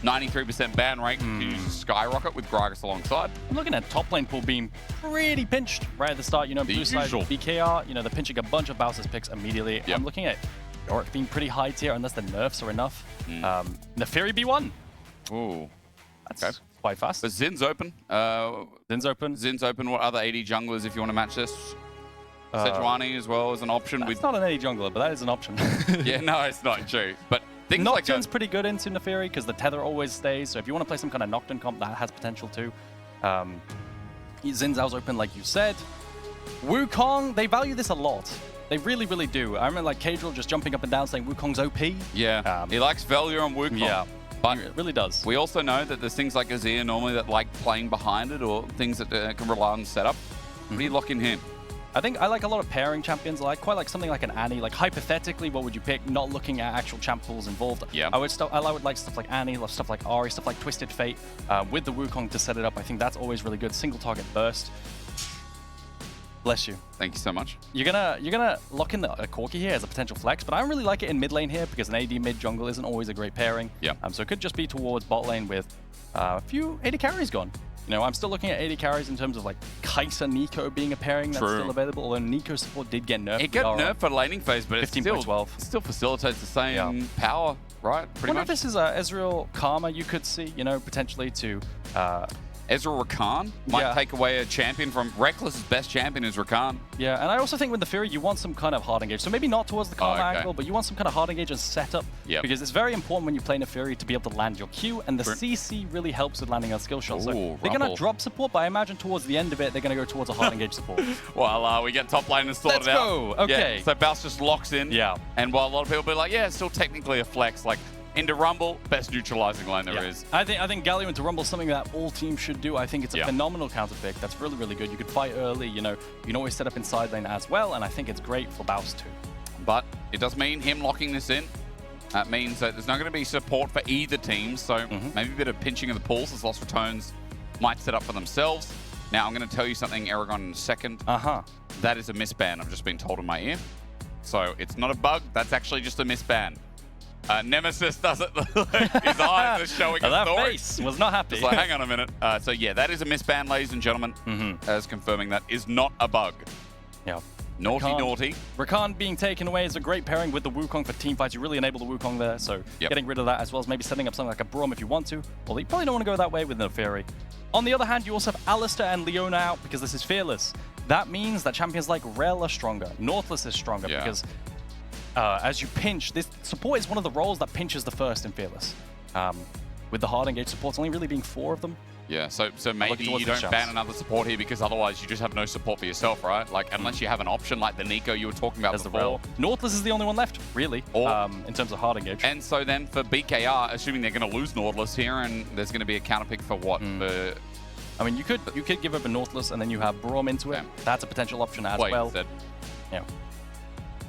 93% ban rate continues to skyrocket with Gragas alongside. I'm looking at top lane pool being pretty pinched right at the start. You know, blue side BKR, you know, they're pinching a bunch of Bowser's picks immediately. I'm looking at Yorick being pretty high tier unless the nerfs are enough. Neferi B1. Ooh. That's quite fast. But Zin's open. Zin's open. Zin's open. What other AD junglers if you want to match this? Sejuani as well as an option. It's not an AD jungler, but that is an option. Yeah, no, it's not true. But things Nocturne's pretty good into Neferi because the tether always stays. So if you want to play some kind of Nocturne comp, that has potential too. Xin Zhao's open, like you said. Wukong, they value this a lot. They really, really do. I remember like Cadril just jumping up and down saying Wukong's OP. Yeah, he likes value on Wukong. Yeah, but it really does. We also know that there's things like Azir normally that like playing behind it or things that can rely on setup. What do you lock in him? I think I like a lot of pairing champions. I quite like something like an Annie. Like hypothetically, what would you pick? Not looking at actual champ pools involved. Yeah. I would like stuff like Annie, stuff like Ahri, stuff like Twisted Fate with the Wukong to set it up. I think that's always really good. Single target burst. Bless you. Thank you so much. You're gonna lock in the Corki here as a potential flex, but I don't really like it in mid lane here because an AD mid jungle isn't always a great pairing. Yeah. So it could just be towards bot lane with a few AD carries gone. You know, I'm still looking at AD carries in terms of like Kai'Sa Nico being a pairing that's still available, although Nico support did get nerfed. It got nerfed for laning phase, but it still facilitates the same power, right? Pretty much. If this is Ezreal Karma, you could see, you know, potentially to... Ezreal Rakan might take away a champion from Reckless's best champion is Rakan. Yeah, and I also think with the Fury, you want some kind of hard engage. So maybe not towards the Karma angle, but you want some kind of hard engage and setup. Because it's very important when you play Neferi to be able to land your Q, and the CC really helps with landing a skill shot. So they're going to drop support, but I imagine towards the end of it, they're going to go towards a hard engage support. Well, we get top laners sorted out. Let's go! Okay. Yeah, so Baus just locks in. Yeah. And while a lot of people be like, yeah, it's still technically a flex, like, into Rumble, best neutralizing lane there is. I think Galio into Rumble is something that all teams should do. I think it's a phenomenal counter pick. That's really, really good. You could fight early, you know. You can always set up in side lane as well, and I think it's great for Baus too. But it does mean him locking this in. That means that there's not going to be support for either team, so maybe a bit of pinching of the pulls as Lost Ratones might set up for themselves. Now, I'm going to tell you something, Aragon, in a second. That is a misban, I've just been told in my ear. So it's not a bug, that's actually just a misban. Nemesis doesn't look like his eyes are showing a that story. face was not happy. It's like, hang on a minute. So yeah, that is a misban, ladies and gentlemen. As confirming that is not a bug. Yeah. Naughty. Rakan being taken away is a great pairing with the Wukong for team fights. You really enable the Wukong there, so getting rid of that as well as maybe setting up something like a Braum if you want to. Well, you probably don't want to go that way with Neferi. On the other hand, you also have Alistair and Leona out because this is Fearless. That means that champions like Rel are stronger. Nautilus is stronger because as you pinch, this support is one of the roles that pinches the first in Fearless. With the hard engage supports only really being 4 of them. Yeah, so maybe you don't ban another support here because otherwise you just have no support for yourself, right? Like, unless you have an option like the Nico you were talking about before. Nautilus is the only one left, really, in terms of hard engage. And so then for BKR, assuming they're going to lose Nautilus here, and there's going to be a counter pick for what? I mean, you could give up a Nautilus and then you have Braum into it. That's a potential option as well. Yeah.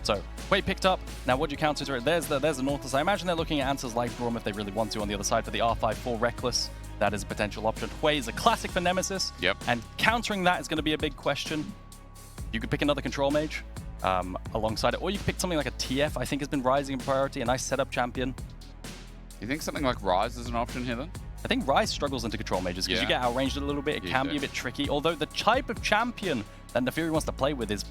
So, Wei picked up. Now, what do you counter to it? There's the Nautilus. I imagine they're looking at answers like Braum if they really want to on the other side for the R5-4 Reckless. That is a potential option. Wei is a classic for Nemesis. And countering that is going to be a big question. You could pick another control mage alongside it. Or you could pick something like a TF, I think has been rising in priority. A nice setup champion. You think something like Ryze is an option here then? I think Ryze struggles into control mages because you get outranged a little bit. It can be a bit tricky. Although the type of champion that Neferi wants to play with is...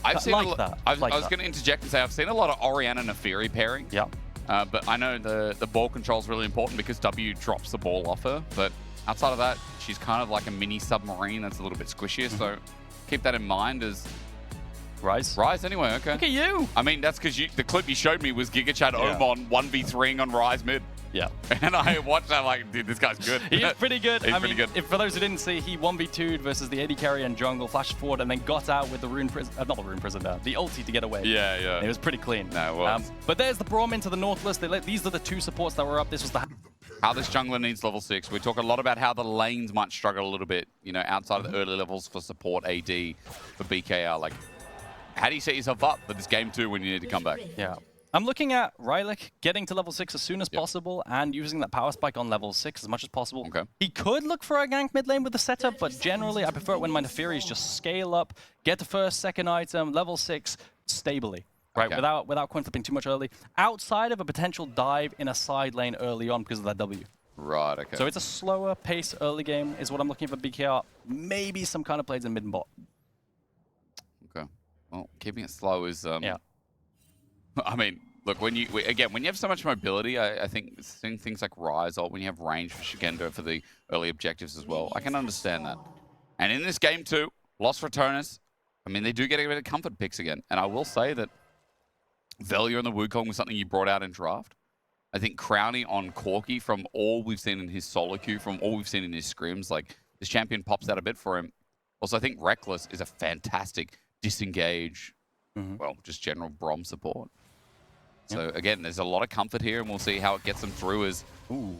I was going to interject and say I've seen a lot of Orianna Neferi pairing. But I know the ball control is really important because W drops the ball off her. But outside of that, she's kind of like a mini submarine that's a little bit squishier. So keep that in mind as... Ryze anyway, okay. Look at you! I mean, that's because the clip you showed me was GigaChad Omon 1v3ing on Ryze mid. And I watched that like, dude, this guy's good. He is pretty good. He's pretty good. If for those who didn't see, he 1v2'd versus the AD carry and jungle, flashed forward, and then got out with the Rune Prison, not the Rune Prison, the ulti to get away. It was pretty clean. No, it was. But there's the Braum into the Nautilus. These are the 2 supports that were up. This was the... How this jungler needs level 6. We talk a lot about how the lanes might struggle a little bit, you know, outside of the early levels for support AD for BKR. Like, how do you set yourself up for this game 2 when you need to come back? I'm looking at Rylik getting to level 6 as soon as possible and using that power spike on level 6 as much as possible. He could look for a gank mid lane with the setup, but generally I prefer it when my Neferis just scale up, get the first, second item, level 6, stably. right? Without coin flipping too much early, outside of a potential dive in a side lane early on because of that W. Right, okay. So it's a slower pace early game is what I'm looking for BKR. Maybe some kind of plays in mid and bot. Okay. Well, keeping it slow is... yeah. I mean, look, when you have so much mobility, I think seeing things like Rise, or when you have range for Shigendo for the early objectives as well, I can understand that. And in this game too, Lost RATONES, I mean, they do get a bit of comfort picks again. And I will say that Velia and the Wukong was something you brought out in draft. I think Crowny on Corki, from all we've seen in his solo queue, from all we've seen in his scrims, like, this champion pops out a bit for him. Also, I think Reckless is a fantastic disengage, well, just general Brom support. So, again, there's a lot of comfort here, and we'll see how it gets them through as... Ooh,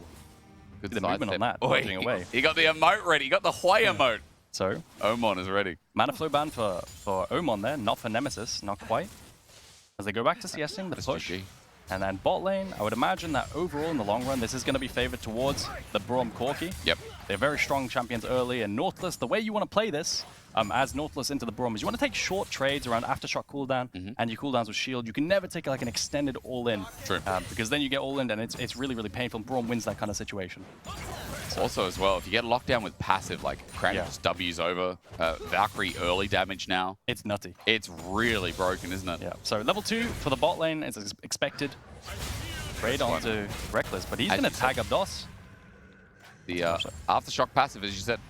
good the movement on that, dodging away. He got the emote ready. He got the Hui emote. So, Omon is ready. Mana flow ban for Omon there, not for Nemesis, not quite. As they go back to CSing, the push. GG. And then bot lane, I would imagine that overall in the long run, this is going to be favored towards the Brom Corki. Yep. They're very strong champions early, and Nautilus, the way you want to play this as Nautilus into the Brom is you want to take short trades around Aftershock cooldown and your cooldowns with shield. You can never take like an extended all-in. True. Because then you get all-in and it's really, really painful. Brom wins that kind of situation. Also as well, if you get locked down with passive, like Crowny just W's over, Valkyrie early damage now. It's nutty. It's really broken, isn't it? Yeah. So level 2 for the bot lane is expected. Trade onto Reckless, but he's going to tag up DOS. The Aftershock passive, as you said.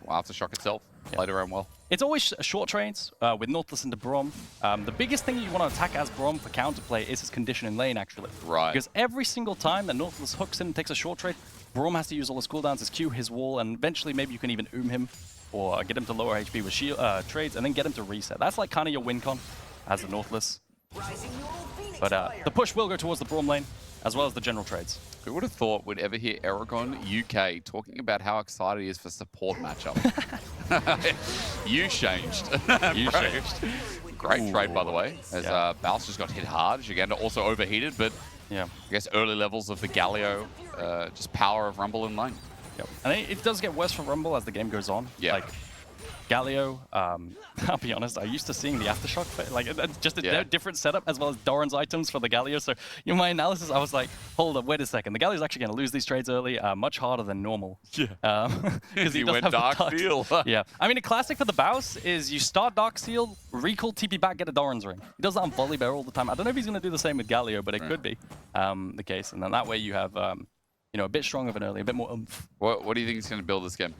Aftershock itself played around well. It's always short trades with Nautilus into Brom. The biggest thing you want to attack as Brom for counterplay is his condition in lane, actually. Right. Because every single time that Nautilus hooks in and takes a short trade, Brom has to use all his cooldowns, his Q, his wall, and eventually maybe you can even him or get him to lower HP with shield, trades and then get him to reset. That's like kind of your win con as the Nautilus. But the push will go towards the Brom lane as well as the general trades. Who would have thought we'd ever hear Aragon UK talking about how excited he is for support matchup? You changed. You changed. Great trade, by the way, as Baus just got hit hard. Shigendo also overheated, but I guess early levels of the Galio, just power of Rumble in lane. Yep. And it does get worse for Rumble as the game goes on. Yeah. Like, Galio, I'll be honest, I used to seeing the Aftershock, but like just a different setup as well as Doran's items for the Galio. So in my analysis, I was like, hold up, wait a second. The Galio's actually going to lose these trades early, much harder than normal. Yeah. Because he went Dark Seal. Yeah. I mean, a classic for the Baus is you start Dark Seal, recall TP back, get a Doran's ring. He does that on Volley Bear all the time. I don't know if he's going to do the same with Galio, but it could be the case. And then that way you have, you know, a bit stronger of an early, a bit more oomph. What do you think he's going to build this game?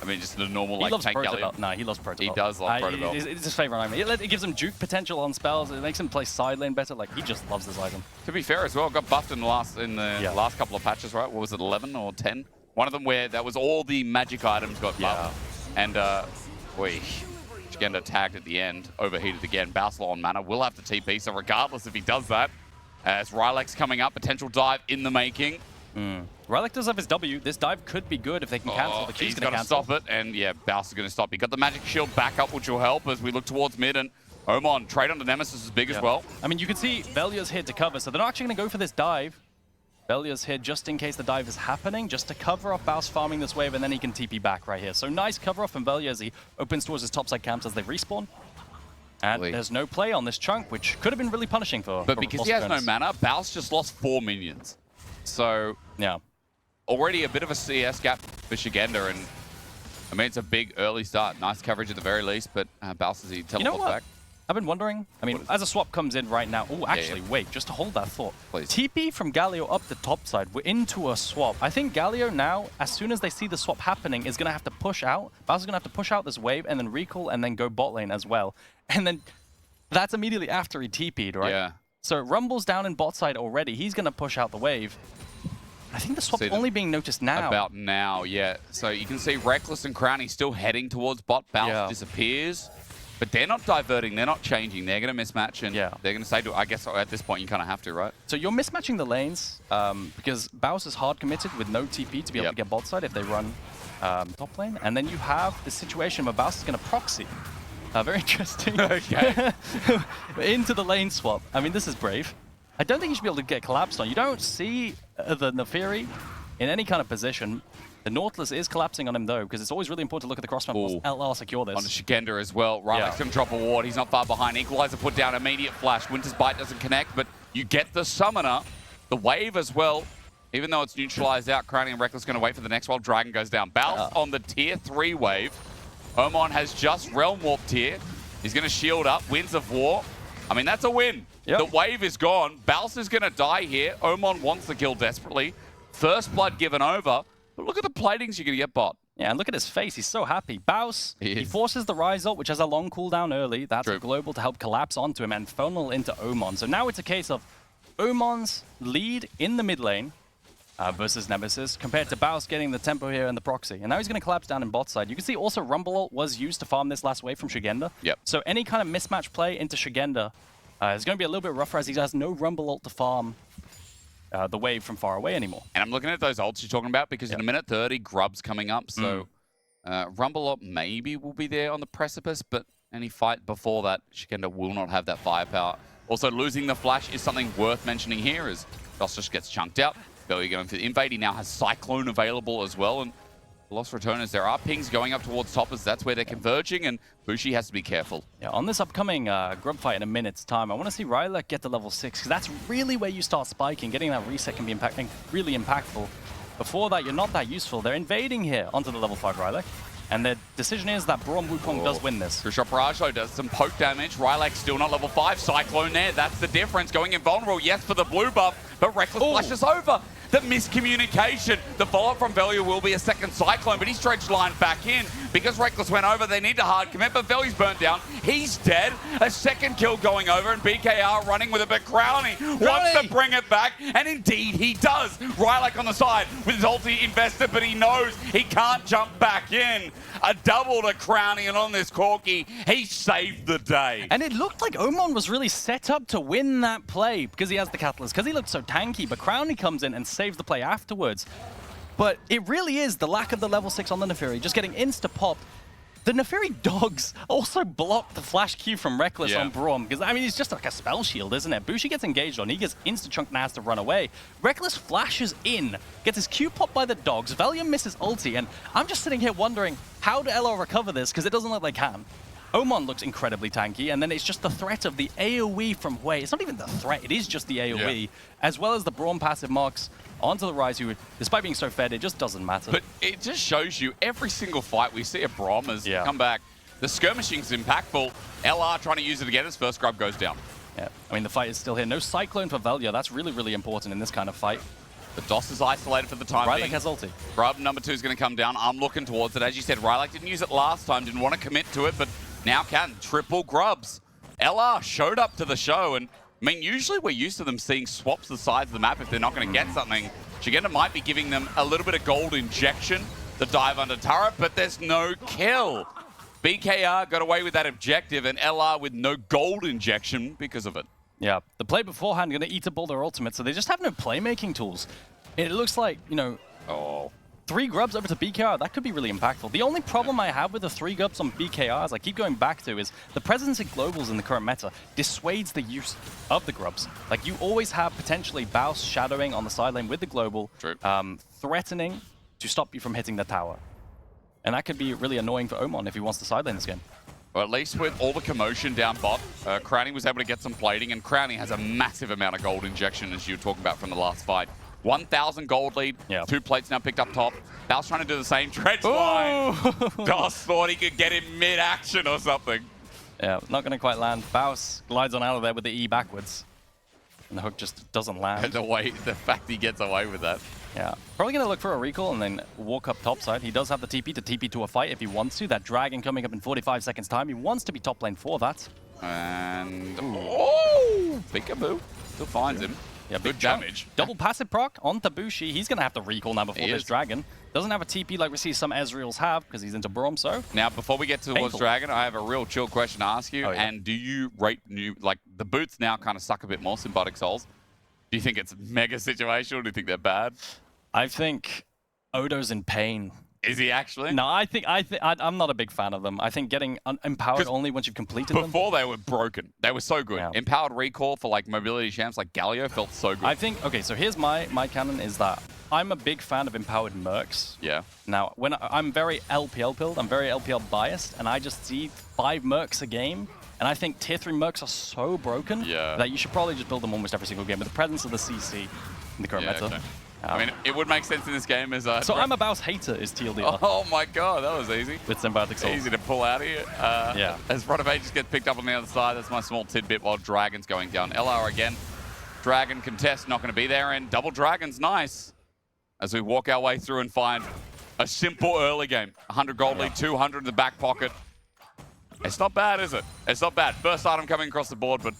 I mean, just the normal, like, tank Galio? No, he loves Protobelt. He does love Protobelt. It's his favorite item. It gives him juke potential on spells. It makes him play side lane better. Like, he just loves this item. To be fair as well, got buffed in the last couple of patches, right? What was it, 11 or 10? One of them where that was all the magic items got buffed. And, Shigendo tagged at the end, overheated again. Baus low on mana, will have to TP, so regardless if he does that, as Rylek's coming up, potential dive in the making. Rylek does have his W. This dive could be good if they can cancel. The Q's going to stop it, and Baus is going to stop. He got the magic shield back up, which will help as we look towards mid, and Omon, trade onto Nemesis is big as well. I mean, you can see Velia's here to cover, so they're not actually going to go for this dive. Velia's here just in case the dive is happening, just to cover off Baus farming this wave, and then he can TP back right here. So nice cover off from Velia as he opens towards his topside camps as they respawn. And there's no play on this chunk, which could have been really punishing for But because he has no mana, Baus just lost 4 minions. So, already a bit of a CS gap for Shigendo, and I mean, it's a big early start. Nice coverage at the very least, but Baus as he teleports back. I've been wondering, I mean, as a swap comes in right now, oh, actually, wait, just to hold that thought. Please. TP from Galio up the top side, we're into a swap. I think Galio now, as soon as they see the swap happening, is going to have to push out. Baus is going to have to push out this wave and then recall and then go bot lane as well. And then that's immediately after he TP'd, right? Yeah. So Rumble's down in bot side already. He's going to push out the wave. I think the swap's only being noticed now. About now, yeah. So you can see Reckless and Crowny still heading towards bot. Baus disappears. But they're not diverting. They're not changing. They're going to mismatch, and they're going to say, I guess at this point, you kind of have to, right? So you're mismatching the lanes because Baus is hard committed with no TP to be able to get bot side if they run top lane. And then you have the situation where Baus is going to proxy. Very interesting. Into the lane swap. I mean, this is brave. I don't think you should be able to get collapsed on. You don't see the Neferi in any kind of position. The Nautilus is collapsing on him, though, because it's always really important to look at the crossmap. Will LR secure this? On the Shigenda as well. Rylak's going to drop a ward. He's not far behind. Equalizer put down, immediate flash. Winter's Bite doesn't connect, but you get the Summoner. The Wave as well. Even though it's neutralized out, Crowning and Reckless going to wait for the next while Dragon goes down. Baus on the tier 3 wave. Omon has just Realm Warped here. He's going to shield up. Winds of War. I mean, that's a win. Yep. The wave is gone. Baus is going to die here. Omon wants the kill desperately. First blood given over. But look at the platings you're going to get, bot. Yeah, and look at his face. He's so happy. Baus, he forces the Rise ult, which has a long cooldown early. That's a global to help collapse onto him and funnel into Omon. So now it's a case of Omon's lead in the mid lane versus Nemesis, compared to Baus getting the tempo here and the proxy. And now he's going to collapse down in bot side. You can see also Rumble ult was used to farm this last wave from Shigenda. Yep. So any kind of mismatch play into Shigenda is going to be a little bit rougher as he has no Rumble ult to farm the wave from far away anymore. And I'm looking at those ults you're talking about because in a minute 30, Grub's coming up. So Rumble ult maybe will be there on the precipice, but any fight before that, Shigenda will not have that firepower. Also, losing the flash is something worth mentioning here as Doss just gets chunked out. Belly going for the invade. He now has Cyclone available as well. And Lost RATONES, there are pings going up towards top as that's where they're converging, and Bushi has to be careful. Yeah, on this upcoming Grub fight in a minute's time, I want to see Rylak get to level 6, because that's really where you start spiking. Getting that reset can be really impactful. Before that, you're not that useful. They're invading here onto the level 5 Rylak, and the decision is that Braum Wukong does win this. Crucial Barrage though does some poke damage. Rylak still not level 5. Cyclone there, that's the difference. Going invulnerable, yes, for the blue buff, but Reckless flashes over. The miscommunication. The follow-up from Velya will be a second Cyclone, but he's dredged line back in. Because Reckless went over, they need to hard commit, but Velya's burnt down. He's dead. A second kill going over, and BKR running with it, but Crowny wants to bring it back, and indeed he does. Rylak on the side with his ulti invested, but he knows he can't jump back in. A double to Crowny, and on this Corki, he saved the day. And it looked like Omon was really set up to win that play because he has the Catalyst, because he looked so tanky, but Crowny comes in and saves the play afterwards. But it really is the lack of the level 6 on the Neferi, just getting insta-popped. The Neferi dogs also blocked the flash Q from Reckless on Braum, because, I mean, it's just like a spell shield, isn't it? Bushi gets engaged on, he gets insta-chunked and has to run away. Reckless flashes in, gets his Q popped by the dogs, Velya misses ulti, and I'm just sitting here wondering, how do LR recover this? Because it doesn't look like they can. Omon looks incredibly tanky, and then it's just the threat of the AoE from Wei. It's not even the threat, it is just the AoE, as well as the Braum passive marks onto the Rise, who, despite being so fed, it just doesn't matter. But it just shows you every single fight we see a Braum has come back. The skirmishing's impactful. LR trying to use it again as first Grub goes down. Yeah, I mean, the fight is still here. No Cyclone for Velya. That's really, really important in this kind of fight. The DOS is isolated for the time being. Rylak has ulti. Grub number 2 is going to come down. I'm looking towards it. As you said, Rylak didn't use it last time, didn't want to commit to it, but now can. Triple Grubs. LR showed up to the show, and I mean, usually we're used to them seeing swaps the sides of the map if they're not going to get something. Shigenda might be giving them a little bit of gold injection to dive under turret, but there's no kill. BKR got away with that objective, and LR with no gold injection because of it. Yeah, the play beforehand going to eat up all their ultimate, so they just have no playmaking tools. It looks like, you know, 3 Grubs over to BKR, that could be really impactful. The only problem I have with the 3 Grubs on BKR, as I keep going back to, is the presence of globals in the current meta dissuades the use of the Grubs. Like, you always have potentially Baus shadowing on the side lane with the global, threatening to stop you from hitting the tower. And that could be really annoying for Omon if he wants to side lane this game. Well, at least with all the commotion down bot, Crowny was able to get some plating, and Crowny has a massive amount of gold injection, as you were talking about from the last fight. 1,000 gold lead, 2 plates now picked up top. Baus trying to do the same dredge line. Doss thought he could get him mid-action or something. Yeah, not going to quite land. Baus glides on out of there with the E backwards. And the hook just doesn't land. The fact he gets away with that. Yeah, probably going to look for a recall and then walk up top side. He does have the TP to a fight if he wants to. That dragon coming up in 45 seconds time. He wants to be top lane for that. And Peekaboo still finds him. Yeah, good damage. Double passive proc on Bushi. He's going to have to recall now before this dragon. Doesn't have a TP like we see some Ezreals have because he's into Braum, so. Now, before we get towards dragon, I have a real chill question to ask you. And do you rate like the boots now kind of suck a bit more, Symbiotic Souls? Do you think it's mega situational? Do you think they're bad? I think Odo's in pain. Is he actually? No, I'm not a big fan of them. I think getting empowered only once you've completed them. Before they were broken. They were so good. Yeah. Empowered recall for like mobility champs like Galio felt so good. I think, okay, so here's my canon is that I'm a big fan of empowered mercs. Yeah. Now, when I'm very LPL build, I'm very LPL biased, and I just see 5 mercs a game, and I think tier 3 mercs are so broken that you should probably just build them almost every single game with the presence of the CC in the current meta. Okay. I mean, it would make sense in this game as so I'm a Baus hater is TLDR. Oh my god, that was easy. With Symbiotic Souls. Easy to pull out here. Yeah. As RATONES just gets picked up on the other side, that's my small tidbit while Dragon's going down. LR again. Dragon contest, not going to be there, and double Dragon's nice. As we walk our way through and find a simple early game. 100 gold lead, 200 in the back pocket. It's not bad, is it? It's not bad. First item coming across the board, but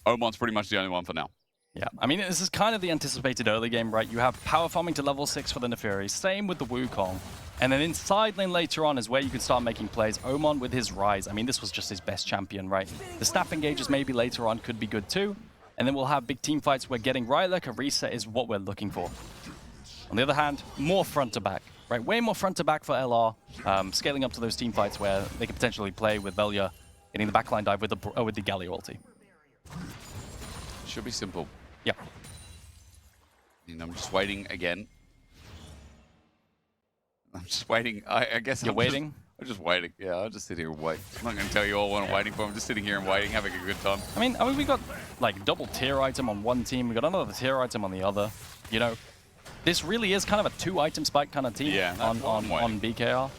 Omon's pretty much the only one for now. Yeah, I mean, this is kind of the anticipated early game, right? You have power farming to level 6 for the Neferi, same with the Wukong. And then in side lane later on is where you can start making plays. Omon with his Rise, I mean, this was just his best champion, right? The staff engages maybe later on could be good too. And then we'll have big team fights where getting Rylek a reset is what we're looking for. On the other hand, more front to back, right? Way more front to back for LR, scaling up to those team fights where they could potentially play with Velia getting the backline dive with the Galio ulti. Should be simple. Yeah. And I'm just waiting again. I'm just waiting. I guess you're waiting. I'm just waiting. Yeah, I'll just sit here and wait. I'm not going to tell you all what I'm waiting for. I'm just sitting here and waiting, having a good time. I mean, we got like double tier item on one team. We got another tier item on the other. You know, this really is kind of a 2-item spike kind of team on BKR.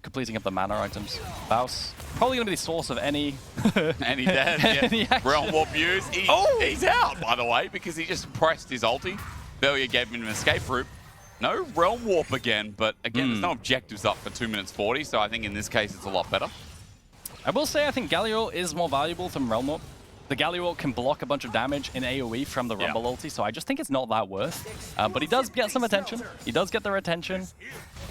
Completing up the mana items. Baus, probably going to be the source of any... any death, yeah. Realm Warp use. He's out, by the way, because he just pressed his ulti. Velia gave him an escape route. No Realm Warp again, but again, there's no objectives up for 2 minutes 40, so I think in this case it's a lot better. I will say I think Galio is more valuable than Realm Warp. The Galio can block a bunch of damage in AoE from the Rumble ulti, so I just think it's not that worth. But he does get some attention. He does get their attention.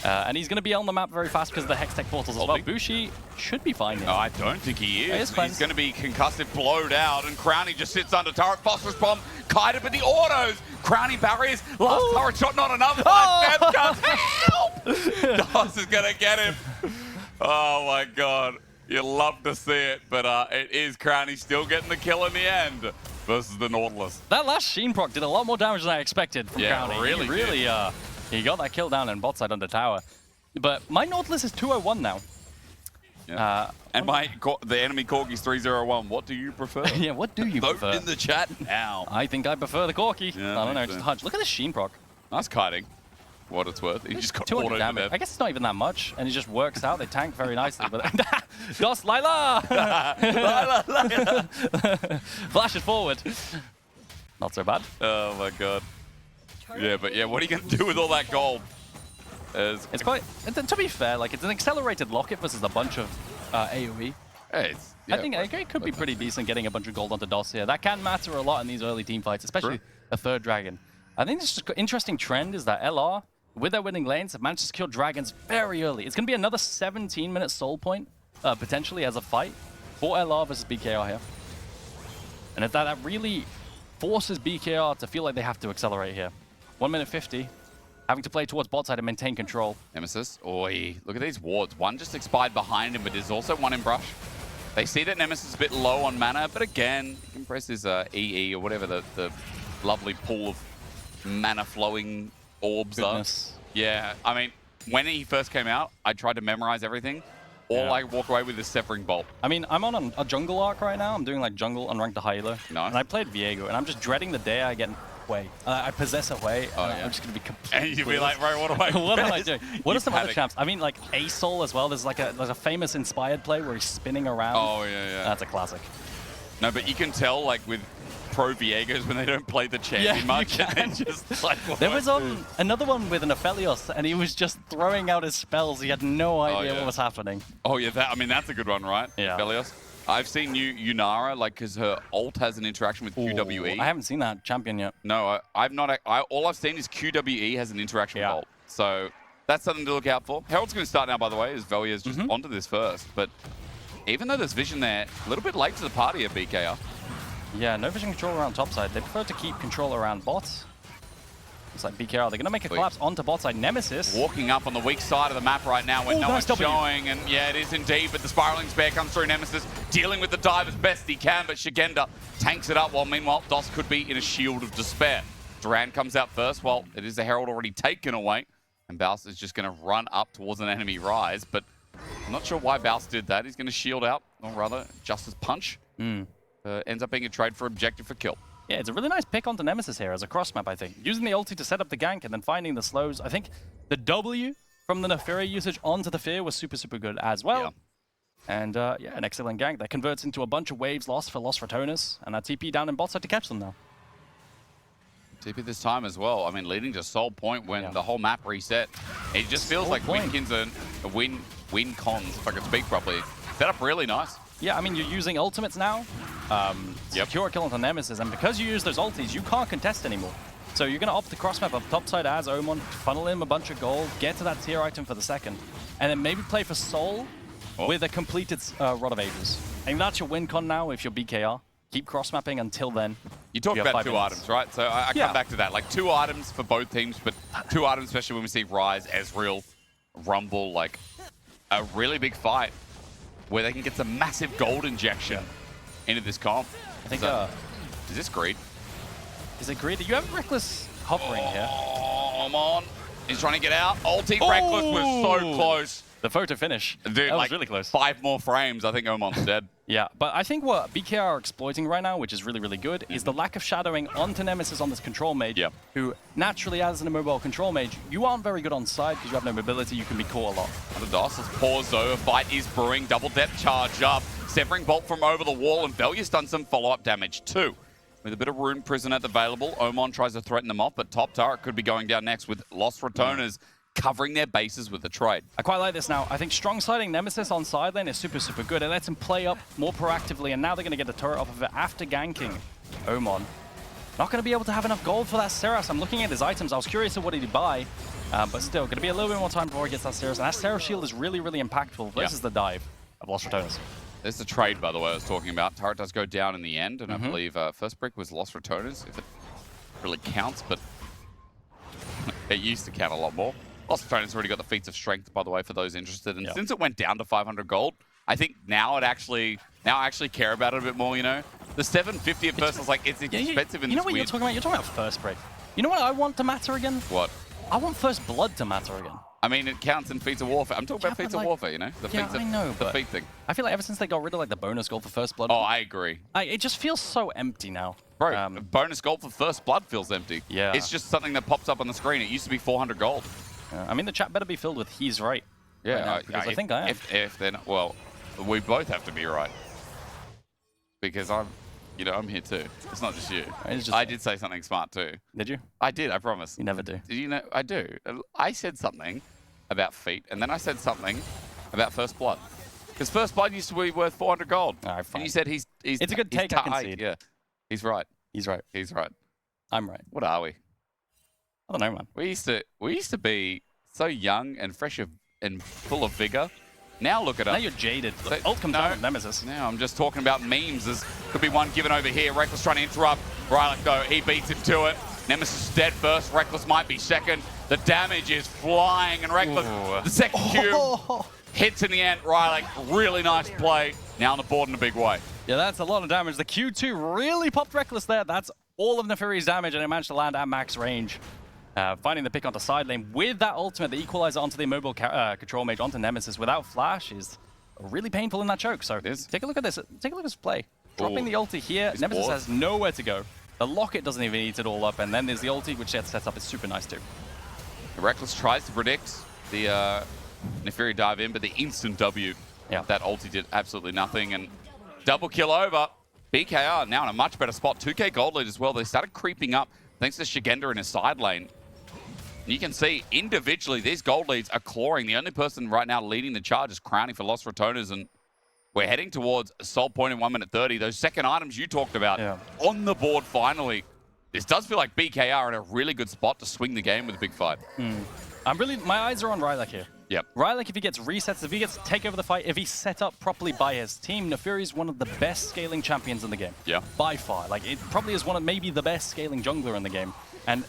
And he's going to be on the map very fast because of the Hextech portals as well. Bushi should be fine here. No, I don't think he is. He's going to be concussive, blowed out, and Crownie just sits under turret. Phosphorus bomb, kited with the autos. Crownie barriers, last turret shot, not enough. Help! DOS is going to get him. Oh my god. You love to see it, but it is Crownie still getting the kill in the end versus the Nautilus. That last Sheen proc did a lot more damage than I expected from Crownie. Really, he got that kill down in bot side under tower. But my Nautilus is 201 now. Yeah. And the enemy Corgi's 301. What do you prefer? Yeah, what do you prefer? Vote in the chat now. I think I prefer the Corgi. Yeah, I don't know, just a hunch. Look at this Sheen proc. Nice kiting. What it's worth. He just got 200 damage. I guess it's not even that much, and it just works out. They tank very nicely. But DOS, Lila! Lila! Flash it forward. Not so bad. Oh my god. Yeah, but yeah, what are you going to do with all that gold? It's quite, to be fair, like it's an accelerated locket versus a bunch of AoE. Hey, I think it could be pretty decent getting a bunch of gold onto DOS here. That can matter a lot in these early team fights, especially a third dragon. I think this interesting trend is that LR, with their winning lanes, have managed to secure dragons very early. It's going to be another 17-minute soul point, potentially, as a fight for LR versus BKR here. And if that really forces BKR to feel like they have to accelerate here. 1 minute 50, having to play towards bot side and maintain control. Nemesis, oi, look at these wards. One just expired behind him, but there's also one in brush. They see that Nemesis is a bit low on mana, but again, you can press his EE or whatever the lovely pool of mana flowing orbs are. Yeah, I mean, when he first came out, I tried to memorize everything. I walk away with is Severing Bolt. I mean, I'm on a jungle arc right now. I'm doing like jungle unranked to high elo. Nice. And I played Viego, and I'm just dreading the day I get Hwei. I possess a Hwei, I'm just going to be completely... And you'll be like, right, what am I What am I doing? What are some other champs? I mean, like A-Soul as well. There's like a famous inspired play where he's spinning around. Oh, yeah. That's a classic. No, but you can tell, like, with pro Viegos when they don't play the champion much. And just, like, there was another one with an Aphelios, and he was just throwing out his spells. He had no idea what was happening. Oh, yeah. I mean, that's a good one, right? Yeah. Aphelios. I've seen Yunara, like, because her ult has an interaction with QWE. I haven't seen that champion yet. No, I've not. All I've seen is QWE has an interaction with ult. So that's something to look out for. Herald's going to start now, by the way, as Velia's just onto this first. But even though there's vision there, a little bit late to the party at BKR. Yeah, no vision control around topside. They prefer to keep control around bots. It's like BKR. They're going to make a collapse onto bot side. Nemesis walking up on the weak side of the map right now when no one's showing. And yeah, it is indeed. But the spiraling spear comes through. Nemesis dealing with the dive as best he can. But Shigenda tanks it up while meanwhile DOS could be in a shield of despair. Duran comes out first. Well, it is the Herald already taken away. And Baus is just going to run up towards an enemy rise. But I'm not sure why Baus did that. He's going to shield out, or rather, Justice Punch. Ends up being a trade for objective for kill. Yeah, it's a really nice pick onto Nemesis here as a cross map, I think. Using the ulti to set up the gank and then finding the slows. I think the W from the Neferi usage onto the Fear was super, super good as well. Yeah. And yeah, an excellent gank that converts into a bunch of waves lost for Lost RATONES. And a TP down in bot side to catch them now. TP this time as well. I mean, leading to Soul Point when the whole map reset. It just feels like Wincons and Wincons, if I can speak properly, set up really nice. Yeah, I mean, you're using ultimates now. Secure kill onto Nemesis, and because you use those ultis, you can't contest anymore. So you're going to opt the cross map up topside as Omon, funnel in a bunch of gold, get to that tier item for the second, and then maybe play for Soul with a completed Rod of Ages. And that's your win con now if you're BKR. Keep cross mapping until then. You talked about 2 items, right? So I come back to that. Like 2 items for both teams, but 2 items, especially when we see Rise, Ezreal, Rumble, like a really big fight where they can get some massive gold injection into this comp. I think, is this greed? Is it greed? You have Reckless hovering here. Oh, come on. He's trying to get out. Ulti Reckless was so close. The photo finish. Dude, that like was really close. 5 more frames, I think Omon's dead. Yeah, but I think what BKR are exploiting right now, which is really, really good, is the lack of shadowing onto Nemesis on this control mage, who naturally, as an immobile control mage, you aren't very good on side because you have no mobility, you can be caught a lot. The DOS has paused though, a fight is brewing, double depth charge up, severing bolt from over the wall, and Velia's done some follow-up damage too. With a bit of Rune Prison available, Omon tries to threaten them off, but top turret could be going down next with Lost RATONES covering their bases with the trade. I quite like this now. I think strong siding Nemesis on side lane is super, super good. It lets him play up more proactively, and now they're going to get the turret off of it after ganking Omon. Not going to be able to have enough gold for that Seras. I'm looking at his items. I was curious of what he'd buy, but still, going to be a little bit more time before he gets that Seras. And that Seras shield is really, really impactful versus the dive of Lost RATONES. There's the trade, by the way, I was talking about. Turret does go down in the end, and I believe first brick was Lost RATONES, if it really counts, but it used to count a lot more. Lost RATONES already got the feats of strength, by the way, for those interested. And since it went down to 500 gold, I think now I actually care about it a bit more, you know? The 750 at first was like, it's expensive in this You know what you're talking about? You're talking about first break. You know what I want to matter again? What? I want first blood to matter again. I mean, it counts in feats of warfare. I'm talking about feats of warfare, you know? The feats I know, the feat thing. I feel like ever since they got rid of like the bonus gold for first blood. Oh, I agree. It just feels so empty now. Bro, bonus gold for first blood feels empty. Yeah. It's just something that pops up on the screen. It used to be 400 gold. I mean, the chat better be filled with "he's right." Yeah, right now, I think I am. If they're not, well, we both have to be right because I'm here too. It's not just you. I did say something smart too. Did you? I did. I promise. You never do. Did you know? I do. I said something about feet, and then I said something about first blood because first blood used to be worth 400 gold. All right, fine. And you said he's. It's a good take. I concede. Yeah, he's right. He's right. He's right. I'm right. What are we? I don't know, man. We used to be so young and fresh and full of vigor. Now look at us. Now you're jaded. Ult comes down with Nemesis. Now I'm just talking about memes. There could be one given over here. Reckless trying to interrupt. Rylock though, he beats him to it. Nemesis is dead first. Reckless might be second. The damage is flying, and Reckless, the second cube hits in the end. Rylock, really nice play. Now on the board in a big way. Yeah, that's a lot of damage. The Q2 really popped Reckless there. That's all of Neferi's damage, and it managed to land at max range. Finding the pick onto side lane with that ultimate, the equalizer onto the immobile control mage onto Nemesis without flash is really painful in that choke. So take a look at this. Take a look at this play. Dropping the ulti here. Nemesis has nowhere to go. The locket doesn't even eat it all up, and then there's the ulti, which gets set up. It's super nice too. Reckless tries to predict the Neferi dive in, but the instant W, that ulti did absolutely nothing. And double kill over. BKR now in a much better spot. 2k gold lead as well. They started creeping up thanks to Shigenda in his side lane. You can see individually these gold leads are clawing. The only person right now leading the charge is Crownie for Lost RATONES, and we're heading towards Soul Point in 1 minute 30. Those second items you talked about on the board finally. This does feel like BKR in a really good spot to swing the game with a big fight. My eyes are on Rylock here. Yep. Rylock, if he gets resets, if he gets to take over the fight, if he's set up properly by his team, Neferi's one of the best scaling champions in the game. Yeah. By far. Like, it probably is one of maybe the best scaling jungler in the game. And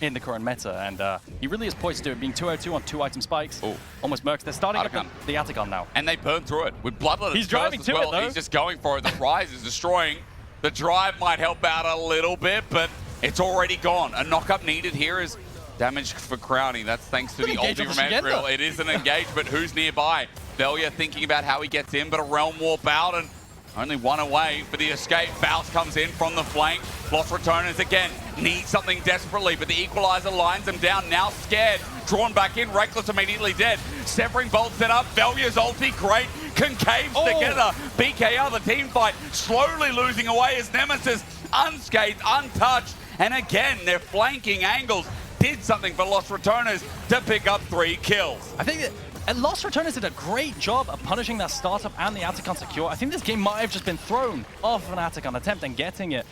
in the current meta, and he really is poised to do it, being 202 on 2 item spikes. Ooh. Almost mercs. They're starting up the Atacon now. And they burn through it with Bloodlet. He's driving to it, though. He's just going for it. The Rise is destroying. The drive might help out a little bit, but it's already gone. A knock-up needed here is damage for Crowny. That's thanks to the ulti from Ezreal. It is an engage, but who's nearby? Velia thinking about how he gets in, but a Realm Warp out, and only one away for the escape. Bounce comes in from the flank. Lost Ratonens again. Need something desperately, but the Equalizer lines him down. Now scared. Drawn back in. Reckless immediately dead. Severing Bolt set up. Velia's ulti, great. Concaves together. BKR, the team fight, slowly losing away as Nemesis unscathed, untouched. And again, their flanking angles did something for Lost Ratonens to pick up 3 kills. I think that Lost Ratonens did a great job of punishing that startup and the Atacon secure. I think this game might have just been thrown off of an Atacon attempt and getting it.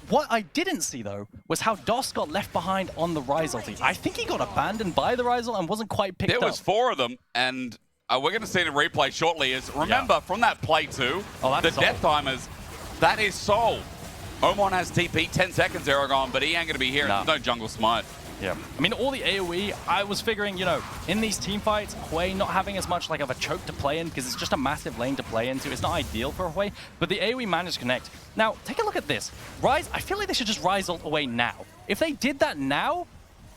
What I didn't see, though, was how DOS got left behind on the Rise ulti. I think he got abandoned by the Rise ult and wasn't quite picked up. There was 4 of them, and we're going to see the replay shortly. Remember, from that play 2, the Death Timers, that is Soul. Omon has TP, 10 seconds, Aragon, but he ain't going to be here. There's no jungle smite. Yeah. I mean, all the AoE, I was figuring, you know, in these team fights, Hwei not having as much like of a choke to play in because it's just a massive lane to play into. It's not ideal for Hwei, but the AoE managed to connect. Now, take a look at this. Rise, I feel like they should just Rise ult away now. If they did that now,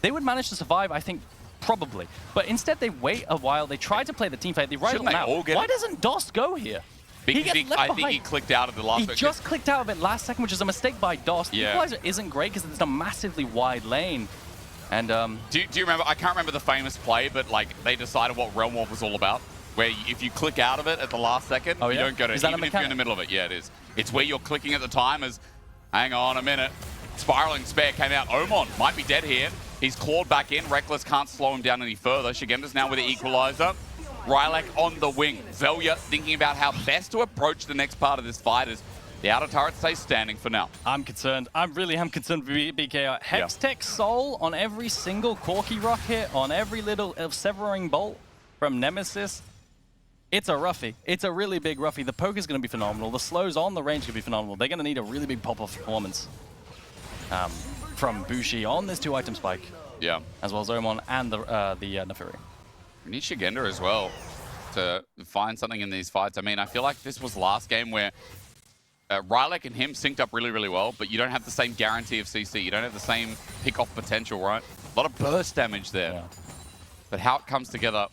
they would manage to survive, I think, probably. But instead, they wait a while. They try to play the team fight. They Rise ult now. Why doesn't DOS go here? Because I think he clicked out of the last He just clicked out of it last second, which is a mistake by DOS. The Equalizer isn't great because it's a massively wide lane. And do you remember? I can't remember the famous play, but like they decided what Realm Warp was all about. Where if you click out of it at the last second, you don't go to even if you're in the middle of it. Yeah, it is. It's where you're clicking at the time. As hang on a minute, Spiraling Spare came out. Omon might be dead here. He's clawed back in. Reckless can't slow him down any further. Shigenda's now with the Equalizer. Rylak on the wing. Velia thinking about how best to approach the next part of this fight as the outer turret stays standing for now. I'm concerned. I really am concerned for BKR. Hextech Soul on every single Corki Rock hit, on every little Severing Bolt from Nemesis. It's a roughie. It's a really big roughie. The poke is going to be phenomenal. The slows on the range could be phenomenal. They're going to need a really big pop-off performance from Bushi on this 2-item spike. Yeah. As well as Omon and the Neferi. We need Shigenda as well to find something in these fights. I mean, I feel like this was last game where Rylak and him synced up really, really well, but you don't have the same guarantee of CC. You don't have the same pick-off potential, right? A lot of burst damage there. Yeah. But how it comes together,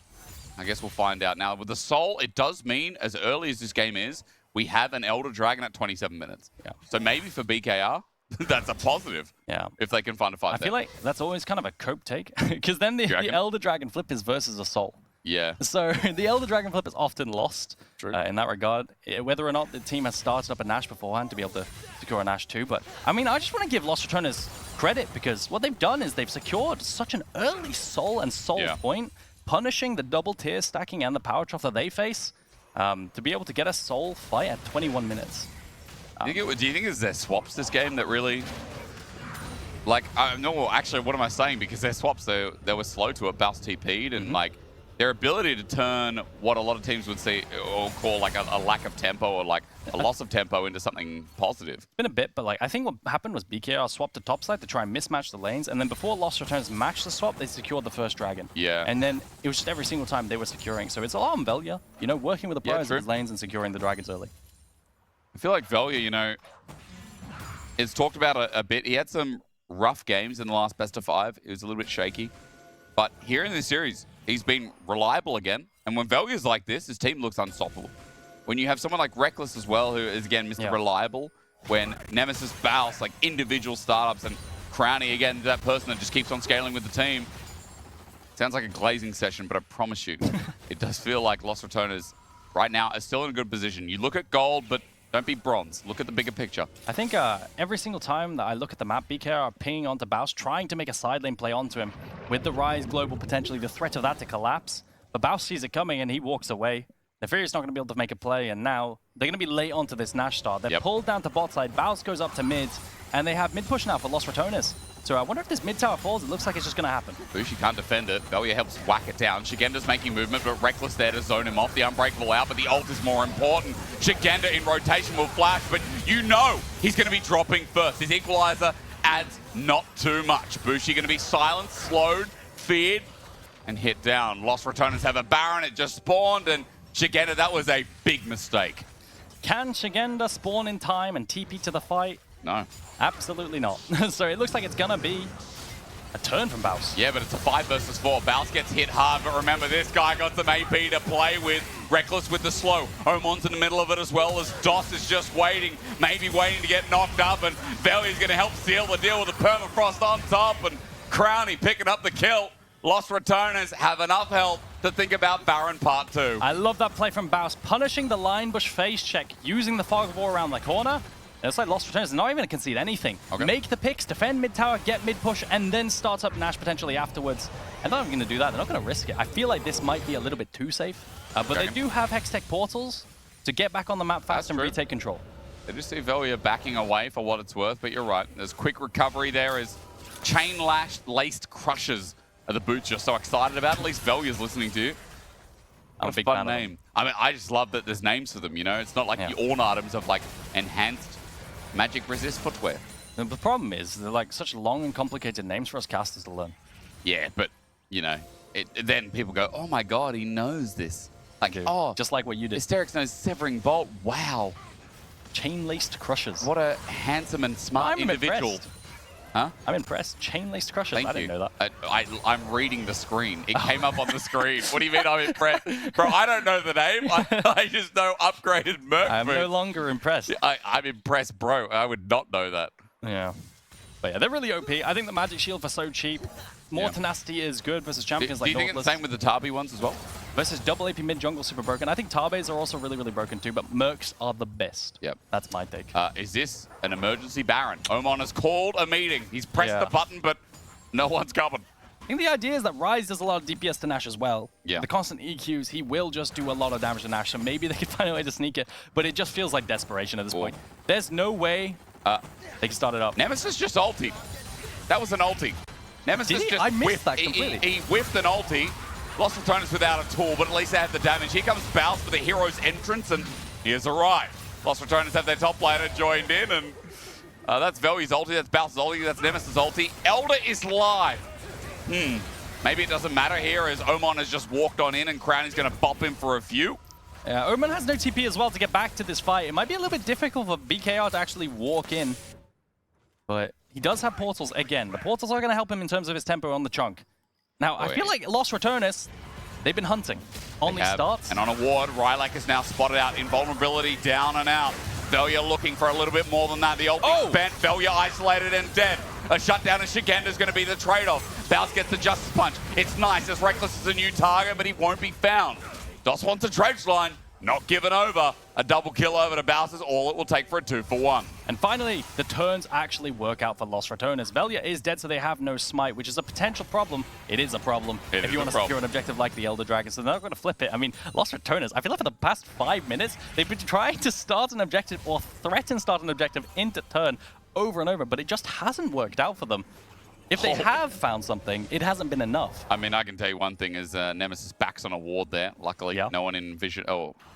I guess we'll find out. Now, with the Soul, it does mean, as early as this game is, we have an Elder Dragon at 27 minutes. Yeah. So maybe for BKR, that's a positive. Yeah. If they can find a fight there. I feel like that's always kind of a cope take, because then the Elder Dragon flip is versus a Soul. Yeah. So the Elder Dragon flip is often lost in that regard, whether or not the team has started up a Nash beforehand to be able to secure a Nash too. But I mean, I just want to give Lost Ratonens credit because what they've done is they've secured such an early Soul and Soul point, punishing the double tier stacking and the power trough that they face to be able to get a Soul fight at 21 minutes. Do you think it's their swaps this game that really... Like, no, actually, what am I saying? Because their swaps, they were slow to it, Bounce TP'd, and like, their ability to turn what a lot of teams would see or call like a lack of tempo or like a loss of tempo into something positive. It's been a bit, but like I think what happened was BKR swapped to topside to try and mismatch the lanes, and then before Lost Ratonens matched the swap, they secured the first dragon. Yeah. And then it was just every single time they were securing. So it's a lot on Velia, you know, working with the players in his lanes and securing the dragons early. I feel like Velia, you know, it's talked about a bit. He had some rough games in the last best of 5. It was a little bit shaky. But here in this series, he's been reliable again. And when Velia's like this, his team looks unstoppable. When you have someone like Reckless as well, who is, again, Mr. Reliable, when Nemesis, Baus, like individual startups, and Crowny, again, that person that just keeps on scaling with the team. Sounds like a glazing session, but I promise you, it does feel like Lost Ratonens right now are still in a good position. You look at gold, but don't be bronze. Look at the bigger picture. I think every single time that I look at the map, BKR are pinging onto Baus, trying to make a side lane play onto him. With the Rise global, potentially the threat of that to collapse. But Baus sees it coming and he walks away. Neferi's not going to be able to make a play, and now they're going to be late onto this Nash start. They're pulled down to bot side. Baus goes up to mid, and they have mid push now for Lost Ratonens. So I wonder if this mid tower falls. It looks like it's just going to happen. Bushi can't defend it. Velia helps whack it down. Shigenda's making movement, but Reckless there to zone him off. The Unbreakable out, but the ult is more important. Shigenda in rotation will flash, but you know he's going to be dropping first. His Equalizer adds not too much. Bushi going to be silenced, slowed, feared, and hit down. Lost Ratones have a Baron. It just spawned, and Shigenda, that was a big mistake. Can Shigenda spawn in time and TP to the fight? No. Absolutely not. So it looks like it's going to be a turn from Baus. Yeah, but it's a 5 versus 4. Baus gets hit hard, but remember, this guy got some AP to play with. Reckless with the slow. Omon's in the middle of it as well, as DOS is just waiting, maybe waiting to get knocked up, and Velia's going to help seal the deal with the permafrost on top, and Crowny picking up the kill. Lost Ratones have enough health to think about Baron Part 2. I love that play from Baus, punishing the line bush phase check, using the fog of war around the corner. And it's like Lost Ratones is not even going to concede anything. Okay. Make the picks, defend mid tower, get mid push, and then start up Nash potentially afterwards. And they're not going to do that. They're not going to risk it. I feel like this might be a little bit too safe. But they do have Hextech portals to get back on the map fast and retake control. They just see Velia backing away for what it's worth, but you're right. There's quick recovery there as chain-lashed, laced crushes are the boots you're so excited about. At least Velia's listening to you. I'm a big fun fan name. I mean, I just love that there's names for them, you know? It's not like the Orn items of like enhanced magic resist footwear. The problem is they're like such long and complicated names for us casters to learn. Yeah, but, you know, then people go, oh my god, he knows this. Like, oh, just like what you did. Hysterics knows Severing Bolt. Wow. Chain-laced crushers. What a handsome and smart individual. Impressed. Huh? I'm impressed. Chain-laced crushers. I didn't know that. I'm reading the screen. It came up on the screen. What do you mean I'm impressed? Bro, I don't know the name. I just know upgraded Merc. I'm no longer impressed. I'm impressed, bro. I would not know that. Yeah. But yeah, they're really OP. I think the Magic Shield for so cheap. More tenacity is good versus champions like Do you think it's the same with the Tabi ones as well? Versus double AP mid jungle super broken. I think Tabes are also really, really broken too, but Mercs are the best. Yep. That's my take. Is this an emergency Baron? Omon has called a meeting. He's pressed the button, but no one's coming. I think the idea is that Ryze does a lot of DPS to Nash as well. Yeah. The constant EQs, he will just do a lot of damage to Nash, so maybe they could find a way to sneak it, but it just feels like desperation at this point. There's no way they can start it up. Nemesis just ultied. That was an ulti. Nemesis just I missed that completely. He whiffed an ulti. Lost Ratones without a tool, but at least they have the damage. Here comes Baus for the hero's entrance, and he has arrived. Lost Ratones have their top laner joined in, and that's Velia's ulti, that's Baus' ulti, that's Nemesis' ulti. Elder is live. Maybe it doesn't matter here as Omon has just walked on in and Crowny's going to bop him for a few. Yeah, Omen has no TP as well to get back to this fight. It might be a little bit difficult for BKR to actually walk in, but he does have portals again. The portals are going to help him in terms of his tempo on the chunk. Now, I feel like Lost Ratones, they've been hunting on these starts. And on a ward, Rylak is now spotted out. Invulnerability down and out. Velia looking for a little bit more than that. The ult is spent. Velia isolated and dead. A shutdown of Shigenda is going to be the trade-off. Baus gets the Justice Punch. It's nice as Reckless is a new target, but he won't be found. DOS wants a dredge line. Not given over. A double kill over to Baus is all it will take for a 2-for-1. And finally, the turns actually work out for Lost Ratones. Velia is dead, so they have no smite, which is a potential problem. It is a problem if you want to secure an objective like the Elder Dragon, so they're not going to flip it. I mean, Lost Ratones, I feel like for the past 5 minutes, they've been trying to start an objective or threaten start an objective into turn over and over, but it just hasn't worked out for them. If they have found something, it hasn't been enough. I mean, I can tell you one thing is Nemesis backs on a ward there. Luckily, no one in vision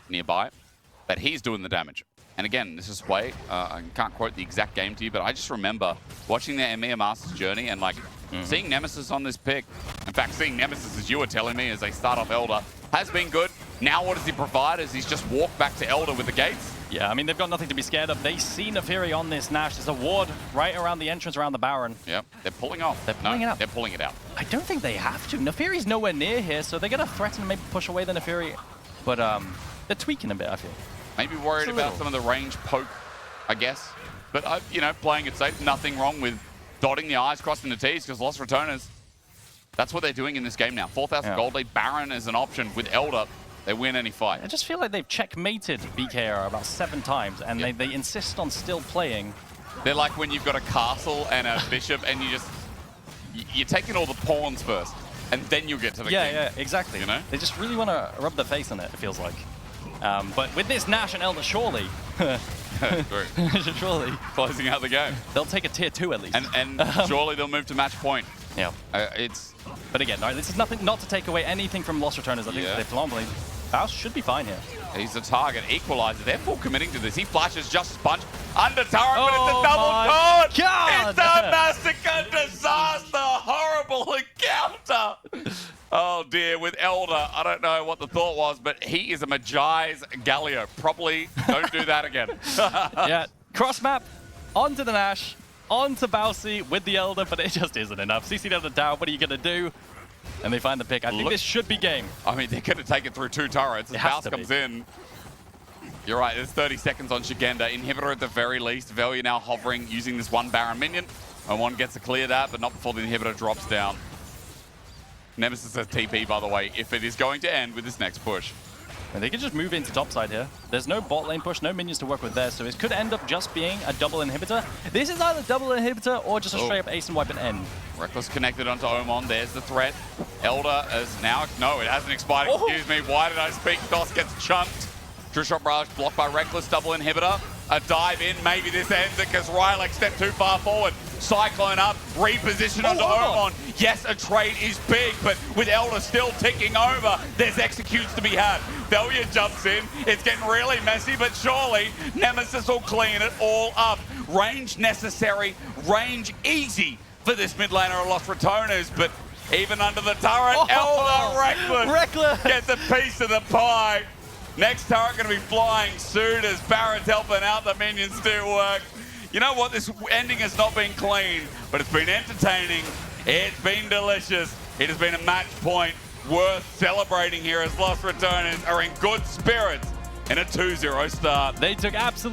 nearby. But he's doing the damage. And again, this is Sway. I can't quote the exact game to you, but I just remember watching their EMEA Masters journey and like seeing Nemesis on this pick. In fact, seeing Nemesis, as you were telling me, as they start off Elder, has been good. Now what does he provide? Is he's just walked back to Elder with the gates? Yeah, I mean, they've got nothing to be scared of. They see Neferi on this Nash. There's a ward right around the entrance, around the Baron. Yep, they're pulling off. They're pulling it out. They're pulling it out. I don't think they have to. Neferi's nowhere near here, so they're going to threaten and maybe push away the Neferi. But they're tweaking a bit, I feel. Maybe worried about some of the range poke, I guess. But, you know, playing it safe, nothing wrong with dotting the I's, crossing the T's, because Lost Ratones, that's what they're doing in this game now. 4,000 gold lead, Baron is an option with Elder. They win any fight. I just feel like they've checkmated BKR about 7 times, and they insist on still playing. They're like when you've got a castle and a bishop, and you're taking all the pawns first, and then you get to the king. Yeah, exactly. You know? They just really want to rub their face on it, it feels like. But with this Nash and Elder, surely, surely closing out the game. They'll take a tier 2 at least. And surely they'll move to match point. Yeah. But again, no, this is nothing, not to take away anything from Lost Ratones. I think they're phenomenally. Baus should be fine here. He's the target, equalizer. They're full committing to this. He flashes Justice Punch. Under turret, but it's a double taunt. God. It's a massacre disaster. Horrible encounter. Oh dear, with Elder, I don't know what the thought was, but he is a Magi's Galio. Probably don't do that again. Yeah, cross map, onto the Nash, onto Bowsy with the Elder, but it just isn't enough. CC down the down, what are you going to do? And they find the pick. I think this should be game. I mean, they're going to take it through 2 turrets. As Baus comes in. You're right, there's 30 seconds on Shigenda. Inhibitor at the very least. Velia now hovering, using this 1 Baron minion. And 1 gets to clear that, but not before the Inhibitor drops down. Nemesis has TP, by the way, if it is going to end with this next push. And they can just move into topside here. There's no bot lane push, no minions to work with there, so it could end up just being a double inhibitor. This is either double inhibitor or just a straight up ace and wipe and end. Reckless connected onto Omon. There's the threat. Elder is now... No, it hasn't expired. Excuse me. Why did I speak? Dos gets chunked. True Shot Barrage blocked by Reckless. Double inhibitor. A dive in. Maybe this ends it because Rylak stepped too far forward. Cyclone up. Reposition onto Omon. Yes, a trade is big, but with Elder still ticking over, there's executes to be had. Velia jumps in. It's getting really messy, but surely Nemesis will clean it all up. Range necessary. Range easy for this mid laner of Los Ratones, but even under the turret, Elder Reckless gets a piece of the pie. Next turret going to be flying soon as Barrett's helping out the minions do work. You know what? This ending has not been clean, but it's been entertaining. It's been delicious. It has been a match point worth celebrating here as Los Ratones are in good spirits in a 2-0 start. They took absolute